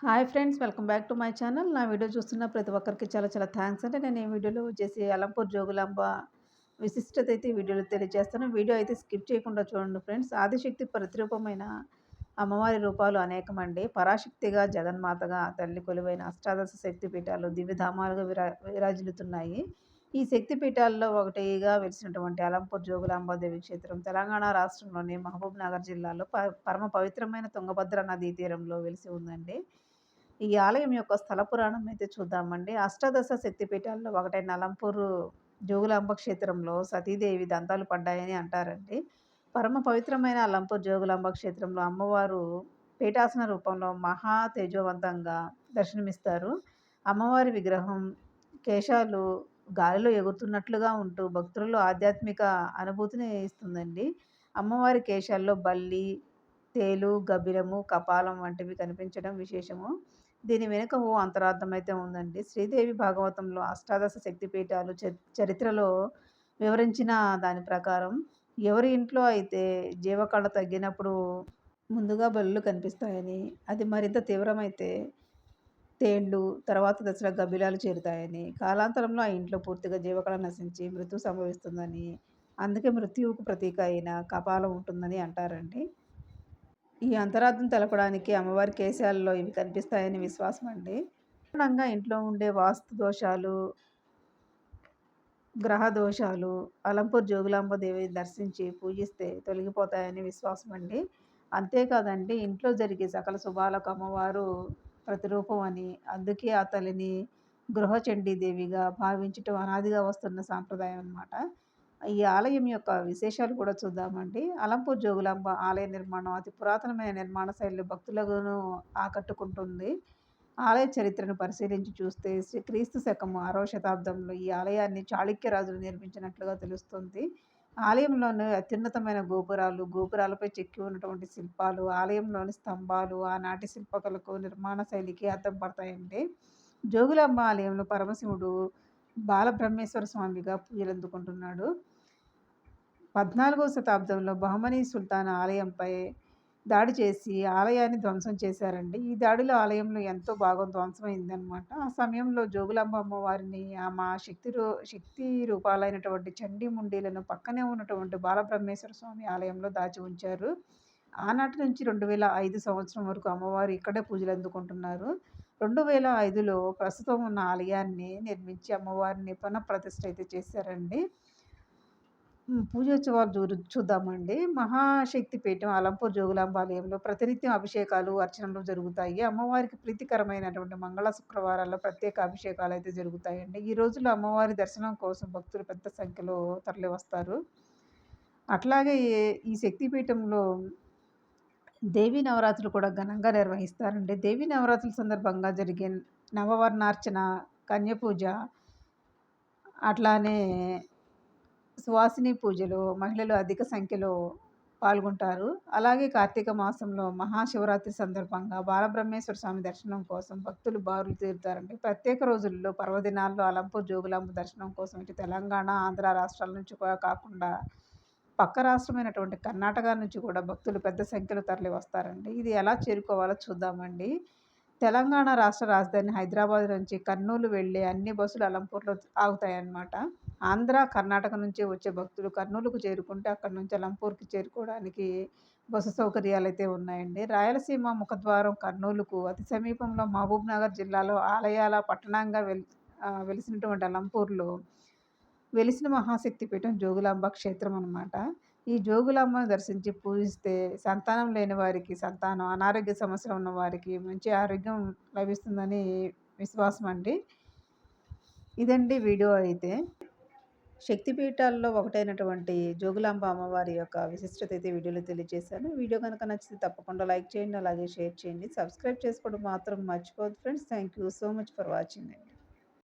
Hi friends, welcome back to my channel. నా video చూస్తున్న ప్రతి ఒక్కరికి చాలా చాలా థ్యాంక్స్ అండి. నేను ఈ వీడియోలో వచ్చేసి అలంపూర్ జోగులాంబ విశిష్టత అయితే ఈ వీడియోలో తెలియజేస్తాను. వీడియో అయితే స్కిప్ చేయకుండా చూడండి ఫ్రెండ్స్. ఆదిశక్తి ప్రతిరూపమైన అమ్మవారి రూపాలు అనేకమండి. పరాశక్తిగా, జగన్మాతగా తల్లి కొలువైన అష్టాదశ శక్తి పీఠాలు దివ్యధామాలుగా విరాజిల్లుతున్నాయి. ఈ శక్తి పీఠాల్లో ఒకటిగా వెలిసినటువంటి అలంపూర్ జోగులాంబాదేవి క్షేత్రం తెలంగాణ రాష్ట్రంలోని మహబూబ్ నగర్ జిల్లాలో పరమ పవిత్రమైన తుంగభద్ర నదీ తీరంలో వెలిసి ఉందండి. ఈ ఆలయం యొక్క స్థల పురాణం అయితే చూద్దామండి. అష్టాదశ శక్తిపీఠాల్లో ఒకటైన అలంపూరు జోగులాంబ క్షేత్రంలో సతీదేవి దంతాలు పడ్డాయని అంటారండి. పరమ పవిత్రమైన అలంపూర్ జోగులాంబ క్షేత్రంలో అమ్మవారు పీఠాసన రూపంలో మహా తేజోవంతంగా దర్శనమిస్తారు. అమ్మవారి విగ్రహం కేశాలు గాలిలో ఎగురుతున్నట్లుగా ఉంటూ భక్తులలో ఆధ్యాత్మిక అనుభూతిని ఇస్తుందండి. అమ్మవారి కేశాల్లో బల్లి, తేలు, గబ్బిలము, కపాలం వంటివి కనిపించడం విశేషము. దీని వెనుక ఓ అంతరార్థం అయితే ఉందండి. శ్రీదేవి భాగవతంలో అష్టాదశ శక్తిపీఠాలు చరిత్రలో వివరించిన దాని ప్రకారం ఎవరి ఇంట్లో అయితే జీవకళ తగ్గినప్పుడు ముందుగా బలులు కనిపిస్తాయని, అది మరింత తీవ్రమైతే తేళ్ళు, తర్వాత దశలో గబ్బిలాలు చేరుతాయని, కాలాంతరంలో ఆ ఇంట్లో పూర్తిగా జీవకళ నశించి మృత్యు సంభవిస్తుందని, అందుకే మృత్యువుకు ప్రతీక అయిన కపాలం ఉంటుందని అంటారండి. ఈ అంతరార్థం తెలపడానికి అమ్మవారి కేశాల్లో ఇవి కనిపిస్తాయని విశ్వాసం అండి. సాధారణంగా ఇంట్లో ఉండే వాస్తు దోషాలు, గ్రహ దోషాలు అలంపూర్ జోగులాంబ దేవిని దర్శించి పూజిస్తే తొలగిపోతాయని విశ్వాసం అండి. అంతేకాదండి, ఇంట్లో జరిగే సకల శుభాలకు అమ్మవారు ప్రతిరూపం అని, అందుకే ఆ తల్లిని గృహచండీ దేవిగా భావించటం అనాదిగా వస్తున్న సాంప్రదాయం అన్నమాట. ఈ ఆలయం యొక్క విశేషాలు కూడా చూద్దామండి. అలంపూర్ జోగులాంబ ఆలయ నిర్మాణం అతి పురాతనమైన నిర్మాణ శైలిలో భక్తులను ఆకట్టుకుంటుంది. ఆలయ చరిత్రను పరిశీలించి చూస్తే క్రీస్తు శకం 6వ శతాబ్దంలో ఈ ఆలయాన్ని చాళుక్య రాజులు నిర్మించినట్లుగా తెలుస్తుంది. ఆలయంలోని అత్యున్నతమైన గోపురాలు, గోపురాలపై చెక్కి ఉన్నటువంటి శిల్పాలు, ఆలయంలోని స్తంభాలు ఆనాటి శిల్పకళకు, నిర్మాణ శైలికి అద్దం పడతాయండి. జోగులాంబ ఆలయంలో పరమశివుడు బాలబ్రహ్మేశ్వర స్వామిగా పూజలందుకుంటున్నాడు. 14వ శతాబ్దంలో బహమనీ సుల్తాన్ ఆలయంపై దాడి చేసి ఆలయాన్ని ధ్వంసం చేశారండి. ఈ దాడిలో ఆలయంలో ఎంతో భాగం ధ్వంసమైందనమాట. ఆ సమయంలో జోగులాంబ అమ్మవారిని ఆమె శక్తి రూపాలైనటువంటి చండీ ముండీలను పక్కనే ఉన్నటువంటి బాలబ్రహ్మేశ్వర స్వామి ఆలయంలో దాచి ఉంచారు. ఆనాటి నుంచి 2005 సంవత్సరం వరకు అమ్మవారు ఇక్కడే పూజలందుకుంటున్నారు. 2005లో ప్రస్తుతం ఉన్న ఆలయాన్ని నిర్మించి అమ్మవారిని పునఃప్రతిష్ఠ అయితే చేశారండి. పూజోత్సవాలు చూద్దామండి. మహాశక్తి పీఠం అలంపూర్ జోగులాంబ ఆలయంలో ప్రతినిత్యం అభిషేకాలు, అర్చనలు జరుగుతాయి. అమ్మవారికి ప్రీతికరమైనటువంటి మంగళ శుక్రవారాల్లో ప్రత్యేక అభిషేకాలైతే జరుగుతాయండి. ఈ రోజుల్లో అమ్మవారి దర్శనం కోసం భక్తులు పెద్ద సంఖ్యలో తరలివస్తారు. అట్లాగే ఈ శక్తిపీఠంలో దేవీ నవరాత్రులు కూడా ఘనంగా నిర్వహిస్తారండి. దేవీ నవరాత్రుల సందర్భంగా జరిగే నవవర్ణార్చన, కన్యపూజ, అట్లానే సువాసిని పూజలో మహిళలు అధిక సంఖ్యలో పాల్గొంటారు. అలాగే కార్తీక మాసంలో మహాశివరాత్రి సందర్భంగా బాలబ్రహ్మేశ్వర స్వామి దర్శనం కోసం భక్తులు బారులు తీరుతారండి. ప్రత్యేక రోజుల్లో, పర్వదినాల్లో అలంపూర్ జోగులాంబ దర్శనం కోసం ఇటు తెలంగాణ, ఆంధ్ర రాష్ట్రాల నుంచి కూడా కాకుండా పక్క రాష్ట్రమైనటువంటి కర్ణాటక నుంచి కూడా భక్తులు పెద్ద సంఖ్యలో తరలి వస్తారండి. ఇది ఎలా చేరుకోవాలో చూద్దామండి. తెలంగాణ రాష్ట్ర రాజధాని హైదరాబాద్ నుంచి కర్నూలు వెళ్ళే అన్ని బస్సులు అలంపూర్లో ఆగుతాయన్నమాట. ఆంధ్ర, కర్ణాటక నుంచి వచ్చే భక్తులు కర్నూలుకు చేరుకుంటే అక్కడి నుంచి అలంపూర్‌కి చేరుకోవడానికి బస్సు సౌకర్యాలైతే ఉన్నాయండి. రాయలసీమ ముఖద్వారం కర్నూలుకు అతి సమీపంలో మహబూబ్‌నగర్ జిల్లాలో ఆలయాల పట్టణంగా వెలిసినటువంటి అలంపూర్‌లో వెలిసిన మహాశక్తి పీఠం జోగులాంబ క్షేత్రం అనమాట. ఈ జోగులాంబను దర్శించి పూజిస్తే సంతానం లేని వారికి సంతానం, అనారోగ్య సమస్యలు ఉన్న వారికి మంచి ఆరోగ్యం లభిస్తుందని విశ్వాసం అండి. ఇదండి వీడియో అయితే. శక్తిపీఠాల్లో ఒకటైనటువంటి జోగులాంబ అమ్మవారి యొక్క విశిష్టత అయితే వీడియోలో తెలియజేశాను. వీడియో కనుక నచ్చితే తప్పకుండా లైక్ చేయండి, అలాగే షేర్ చేయండి. సబ్స్క్రైబ్ చేసుకోవడం మాత్రం మర్చిపోవద్దు friends. Thank you so much for watching.